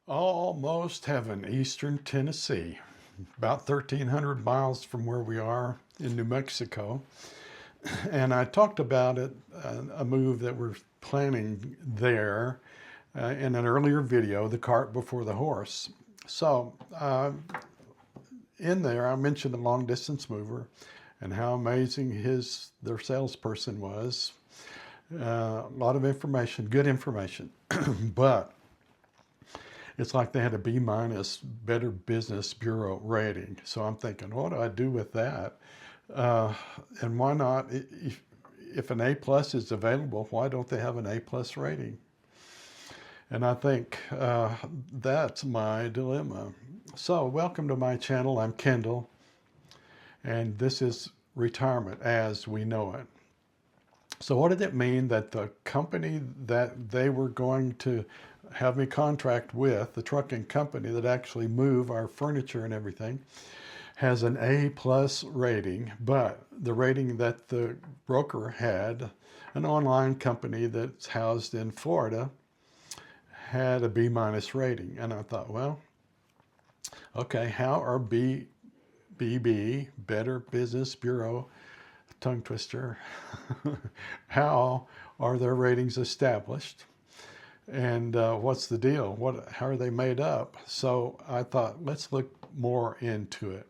Almost heaven, eastern Tennessee, about 1,300 miles from where we are in New Mexico. And I talked about it, a move that we're planning there in an earlier video, The Cart Before the Horse. So, in there, I mentioned a long distance mover and how amazing their salesperson was. A lot of information, good information, but it's like they had a B minus Better Business Bureau rating. So I'm thinking, what do I do with that? And why not? If an A plus is available, why don't they have an A plus rating? And I think that's my dilemma. So welcome to my channel. I'm Kendall, and this is retirement as we know it. So what did it mean that the company that they were going to have me contract with, the trucking company that actually move our furniture and everything, has an A plus rating, but the rating that the broker had, an online company that's housed in Florida, had a B minus rating. And I thought, well, okay, how are BBB, Better Business Bureau, tongue twister, how are their ratings established? And what's the deal? How are they made up? So I thought, let's look more into it.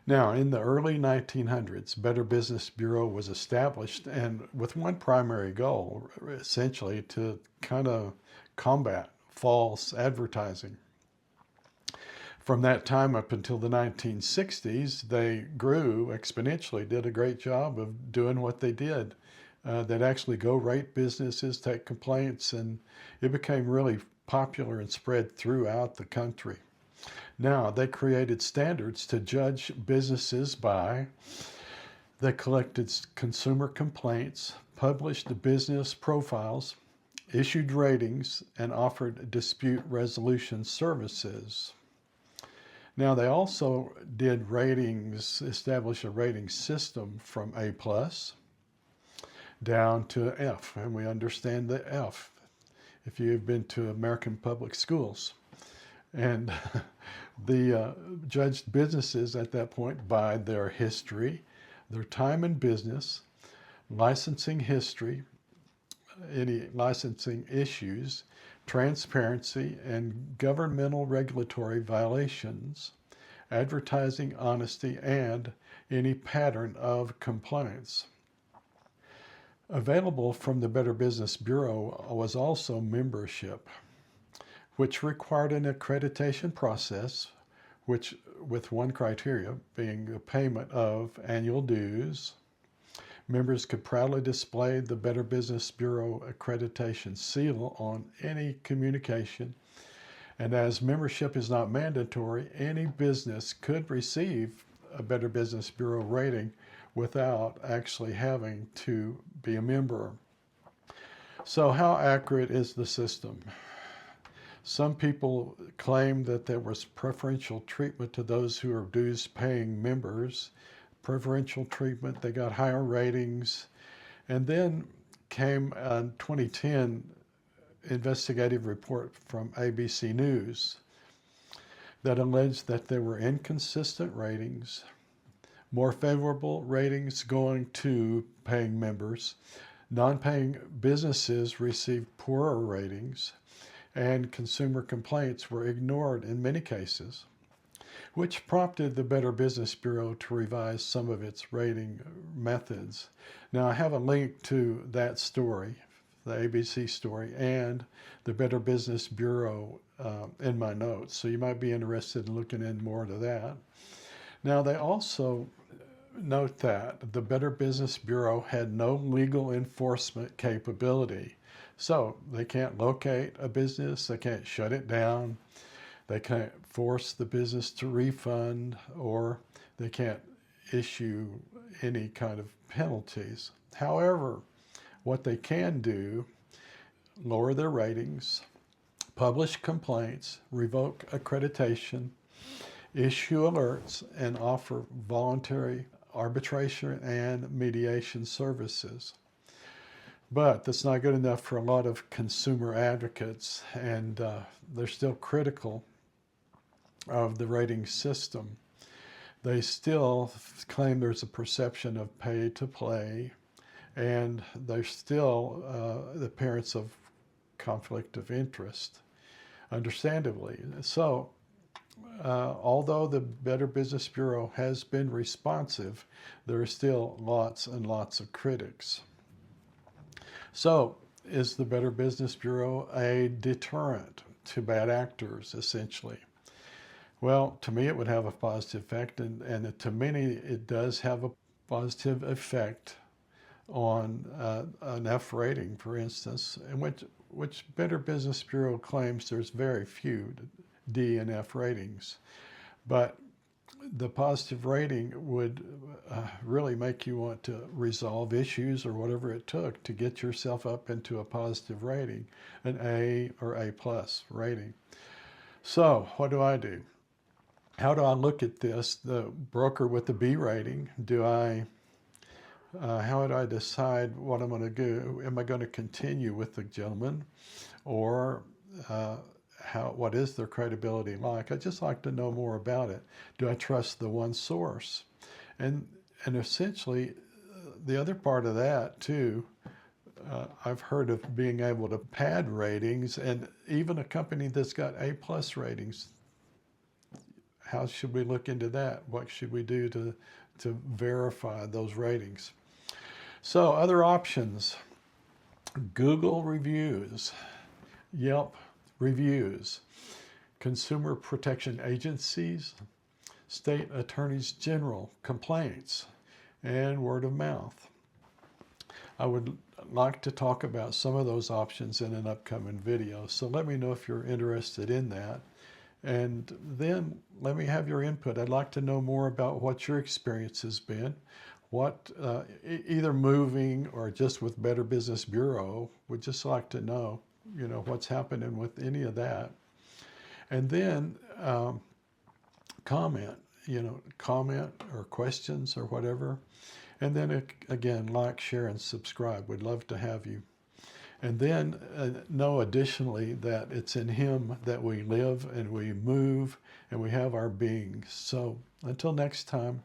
Now, in the early 1900s, Better Business Bureau was established, and with one primary goal, essentially to kind of combat false advertising. From that time up until the 1960s, they grew exponentially, did a great job of doing what they did. That actually go rate businesses, take complaints, and it became really popular and spread throughout the country. Now, they created standards to judge businesses by. They collected consumer complaints, published business profiles, issued ratings, and offered dispute resolution services. Now, they also did ratings, establish a rating system from A plus down to F, and we understand the F if you've been to American public schools. And the judged businesses at that point by their history, their time in business, licensing history, any licensing issues, transparency and governmental regulatory violations, advertising honesty, and any pattern of compliance. Available from the Better Business Bureau was also membership, which required an accreditation process, which with one criteria being the payment of annual dues. Members could proudly display the Better Business Bureau accreditation seal on any communication. And as membership is not mandatory, any business could receive a Better Business Bureau rating without actually having to be a member. So how accurate is the system? Some people claim that there was preferential treatment to those who are dues paying members. Preferential treatment, they got higher ratings. And then came a 2010 investigative report from ABC News that alleged that there were inconsistent ratings, more favorable ratings going to paying members, non-paying businesses received poorer ratings, and consumer complaints were ignored in many cases, which prompted the Better Business Bureau to revise some of its rating methods. Now, I have a link to that story, the ABC story, and the Better Business Bureau in my notes, so you might be interested in looking in more to that. Now, they also note that the Better Business Bureau had no legal enforcement capability. So they can't locate a business, they can't shut it down, they can't force the business to refund, or they can't issue any kind of penalties. However, what they can do, lower their ratings, publish complaints, revoke accreditation, issue alerts, and offer voluntary arbitration and mediation services. But that's not good enough for a lot of consumer advocates, and they're still critical of the rating system. They still claim there's a perception of pay to play, and there's still the appearance of conflict of interest, understandably. So, although the Better Business Bureau has been responsive, there are still lots and lots of critics. So, is the Better Business Bureau a deterrent to bad actors, essentially? Well, to me, it would have a positive effect, and to many, it does have a positive effect on an F rating, for instance, in which Better Business Bureau claims there's very few D and F ratings. But the positive rating would really make you want to resolve issues or whatever it took to get yourself up into a positive rating, an A or A plus rating. So what do I do? How do I look at this? The broker with the B rating, how do I decide what I'm going to do? Am I going to continue with the gentleman, or what is their credibility like? I'd just like to know more about it. Do I trust the one source? And essentially, the other part of that too, I've heard of being able to pad ratings, and even a company that's got A plus ratings. How should we look into that? What should we do to verify those ratings? So other options: Google reviews, Yelp reviews, consumer protection agencies, state attorneys general complaints, and word of mouth. I would like to talk about some of those options in an upcoming video, so let me know if you're interested in that. And then let me have your input. I'd like to know more about what your experience has been, what either moving or just with Better Business Bureau. Would just like to know, what's happening with any of that. And then comment or questions or whatever. And then again, like, share, and subscribe. We'd love to have you. And then know additionally that it's in Him that we live and we move and we have our being. So until next time,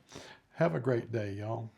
have a great day, y'all.